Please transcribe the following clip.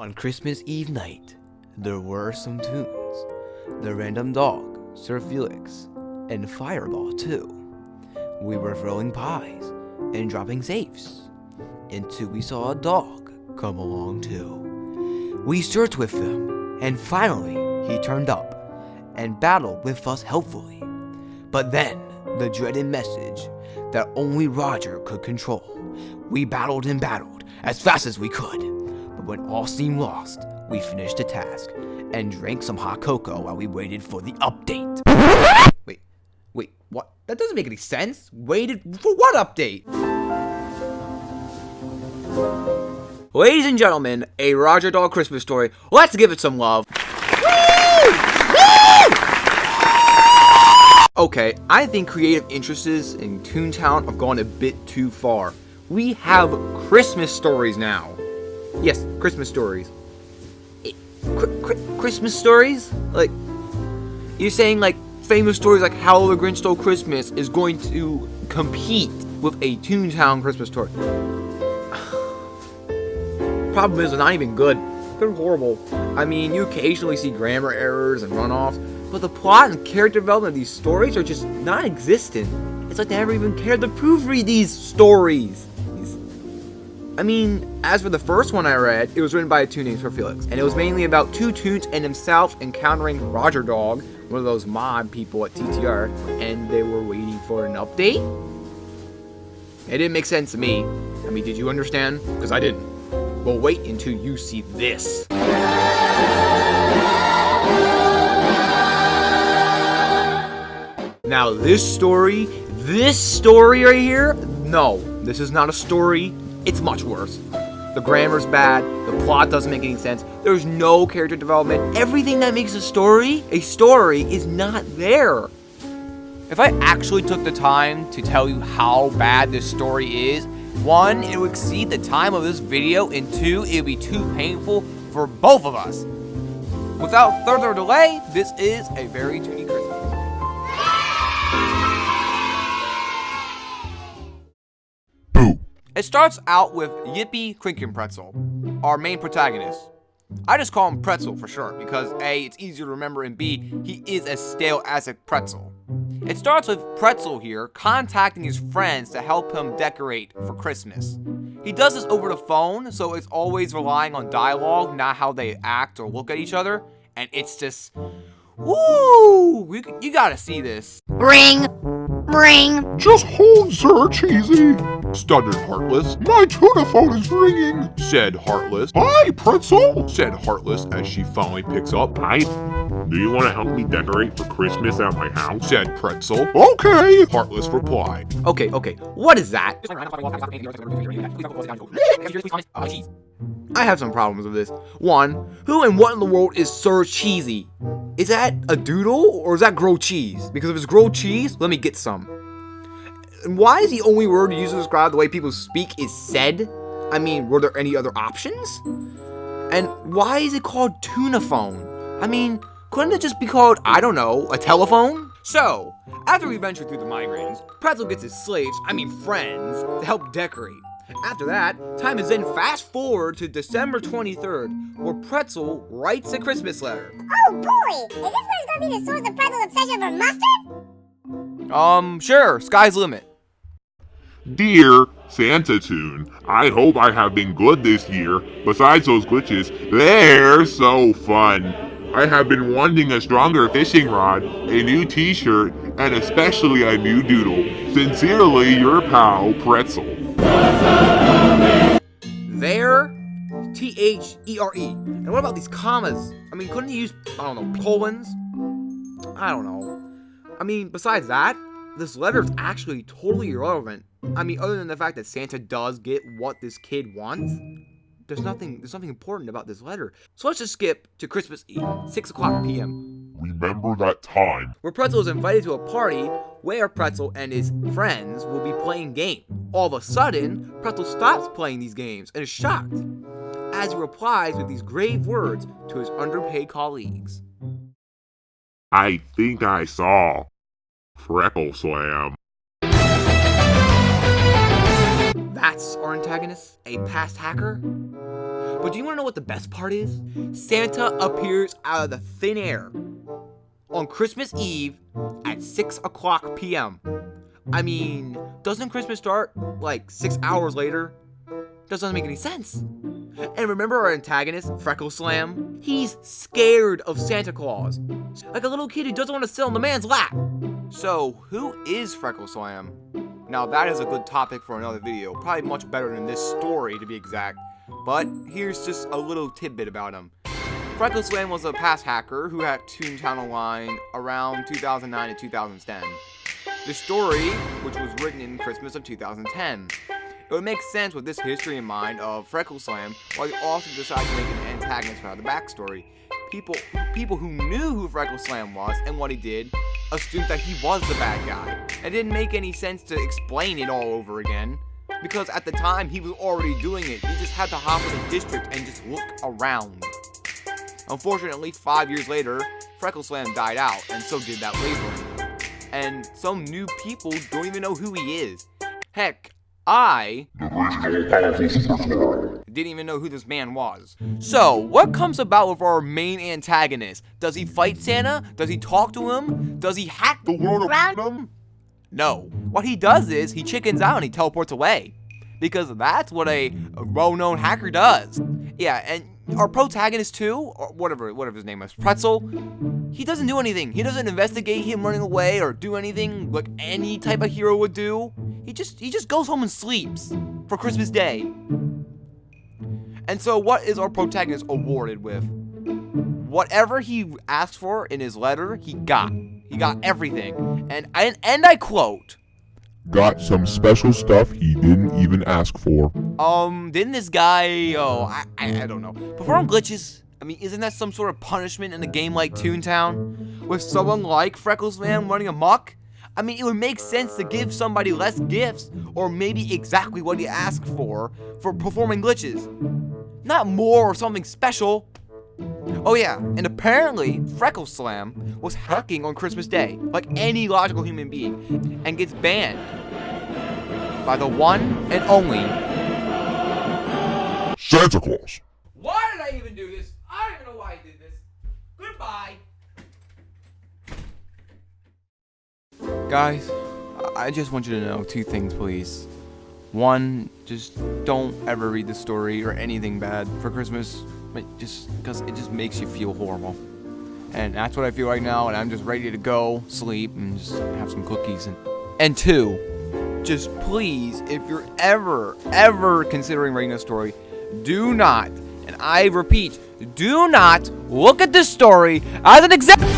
On Christmas Eve night, there were some tunes. The random dog, Sir Felix, and Fireball too. We were throwing pies and dropping safes, until we saw a dog come along too. We searched with him, and finally he turned up and battled with us helpfully. But then, the dreaded message that only Roger could control. We battled and battled as fast as we could. But when all seemed lost, we finished the task and drank some hot cocoa while we waited for the update. Wait, what? That doesn't make any sense. Waited for what update? Ladies and gentlemen, a Roger Dog Christmas story. Let's give it some love. Okay, I think creative interests in Toontown have gone a bit too far. We have Christmas stories now. Yes, Christmas stories. Christmas stories? Like, you're saying like famous stories like How the Grinch Stole Christmas is going to compete with a Toontown Christmas story. Problem is, they're not even good. They're horrible. I mean, you occasionally see grammar errors and runoffs, but the plot and character development of these stories are just non-existent. It's like they never even cared to proofread these stories. I mean, as for the first one I read, it was written by a Toon named Sir Felix, and it was mainly about two Toons and himself encountering Roger Dog, one of those mod people at TTR, and they were waiting for an update? It didn't make sense to me. I mean, did you understand? Because I didn't. Well, wait until you see this. Now, this story right here, no, this is not a story. It's much worse. The grammar's bad, the plot doesn't make any sense, there's no character development. Everything that makes a story is not there. If I actually took the time to tell you how bad this story is, 1, it would exceed the time of this video, and 2, it would be too painful for both of us. Without further delay, this is a very Toony Christmas. It starts out with Yippee Crinkin' Pretzel, our main protagonist. I just call him Pretzel for short because A, it's easier to remember, and B, he is as stale as a pretzel. It starts with Pretzel here contacting his friends to help him decorate for Christmas. He does this over the phone, so it's always relying on dialogue, not how they act or look at each other, and it's just, woo! You gotta see this. Ring! Ring! Just hold, Sir Cheesy, stuttered Heartless. My tuna phone is ringing, said Heartless. Hi, Pretzel, said Heartless as she finally picks up. Hi. Do you want to help me decorate for Christmas at my house? Said Pretzel. Okay, Heartless replied. Okay, what is that? I have some problems with this. 1, who and what in the world is Sir Cheesy? Is that a doodle or is that grilled cheese? Because if it's grilled cheese, let me get some. And why is the only word used to describe the way people speak is said? I mean, were there any other options? And why is it called tuna phone? I mean, couldn't it just be called, I don't know, a telephone? So, after we venture through the migraines, Pretzel gets his friends, to help decorate. After that, time is then fast forward to December 23rd, where Pretzel writes a Christmas letter. Oh boy! Is this what is going to be the source of Pretzel's obsession for mustard? Sure, sky's the limit. Dear Santa Toon, I hope I have been good this year. Besides those glitches, they're so fun. I have been wanting a stronger fishing rod, a new t-shirt, and especially a new doodle. Sincerely, your pal, Pretzel. There, T-H-E-R-E. And what about these commas? I mean, couldn't you use, I don't know, colons? I don't know. I mean, besides that, this letter is actually totally irrelevant. I mean, other than the fact that Santa does get what this kid wants, there's nothing important about this letter. So let's just skip to Christmas Eve, 6 o'clock p.m. Remember that time where Pretzel is invited to a party where Pretzel and his friends will be playing games. All of a sudden, Pretzel stops playing these games and is shocked as he replies with these grave words to his underpaid colleagues. I think I saw Freckle Slam. That's our antagonist, a past hacker? But do you want to know what the best part is? Santa appears out of the thin air on Christmas Eve at 6 o'clock p.m. I mean, doesn't Christmas start like 6 hours later? Doesn't make any sense. And remember our antagonist, Freckle Slam? He's scared of Santa Claus. Like a little kid who doesn't want to sit on the man's lap. So, who is Freckle Slam? Now that is a good topic for another video. Probably much better than this story to be exact. But here's just a little tidbit about him. Freckle Slam was a past hacker who had Toontown online around 2009 to 2010. The story, which was written in Christmas of 2010. It would make sense with this history in mind of Freckle Slam why the author decided to make an antagonist for the backstory. People who knew who Freckle Slam was and what he did assumed that he was the bad guy. It didn't make any sense to explain it all over again, because at the time he was already doing it. He just had to hop in the district and just look around. Unfortunately, 5 years later, Freckle Slam died out, and so did that labeling. And some new people don't even know who he is. Heck, I didn't even know who this man was. So, what comes about with our main antagonist? Does he fight Santa? Does he talk to him? Does he hack the world around him? No. What he does is, he chickens out and he teleports away. Because that's what a well-known hacker does. Yeah, and our protagonist too, or whatever his name is, Pretzel, he doesn't do anything. He doesn't investigate him running away or do anything like any type of hero would do. He just goes home and sleeps for Christmas Day. And so what is our protagonist awarded with? Whatever he asked for in his letter, he got. He got everything. And I quote, Got some special stuff he didn't even ask for. Didn't this guy, I don't know, perform glitches? I mean, isn't that some sort of punishment in a game like Toontown? With someone like Freckle Slam running amok? I mean, it would make sense to give somebody less gifts, or maybe exactly what he asked for performing glitches. Not more or something special. Oh yeah, and apparently Freckle Slam was hacking on Christmas Day, like any logical human being, and gets banned by the one and only Santa Claus. Why did I even do this? I don't even know why I did this. Goodbye. Guys, I just want you to know 2 things, please. One, just don't ever read the story or anything bad for Christmas, just because it just makes you feel horrible. And that's what I feel right now, and I'm just ready to go sleep and just have some cookies. And 2, just please, if you're ever considering reading a story, do not, and I repeat, do not look at this story as an example.